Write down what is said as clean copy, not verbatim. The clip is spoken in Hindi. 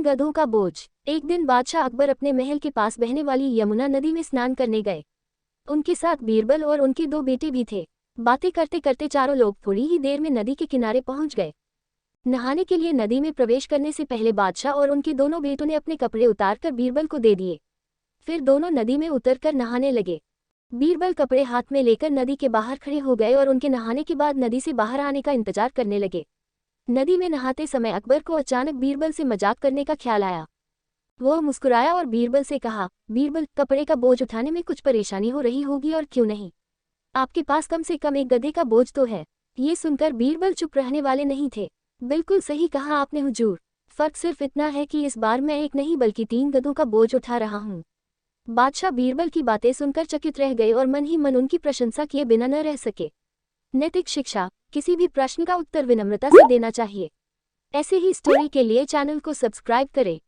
गधों का बोझ। एक दिन बादशाह अकबर अपने महल के पास बहने वाली यमुना नदी में स्नान करने गए। उनके साथ बीरबल और उनके 2 बेटे भी थे। बातें करते करते चारों लोग थोड़ी ही देर में नदी के किनारे पहुंच गए। नहाने के लिए नदी में प्रवेश करने से पहले बादशाह और उनके दोनों बेटों ने अपने कपड़े उतारकर बीरबल को दे दिए। फिर दोनों नदी में उतरकर नहाने लगे। बीरबल कपड़े हाथ में लेकर नदी के बाहर खड़े हो गए और उनके नहाने के बाद नदी से बाहर आने का इंतजार करने लगे। नदी में नहाते समय अकबर को अचानक बीरबल से मजाक करने का ख्याल आया। वो मुस्कुराया और बीरबल से कहा, बीरबल, कपड़े का बोझ उठाने में कुछ परेशानी हो रही होगी और क्यों नहीं? आपके पास कम से कम एक गधे का बोझ तो है। ये सुनकर बीरबल चुप रहने वाले नहीं थे। बिल्कुल सही कहा आपने हुजूर। फर्क सिर्फ इतना है कि इस बार मैं एक नहीं बल्कि 3 गधों का बोझ उठा रहा हूँ। बादशाह बीरबल की बातें सुनकर चकित रह गए और मन ही मन उनकी प्रशंसा किए बिना न रह सके। नैतिक शिक्षा, किसी भी प्रश्न का उत्तर विनम्रता से देना चाहिए। ऐसे ही स्टोरी के लिए चैनल को सब्सक्राइब करें।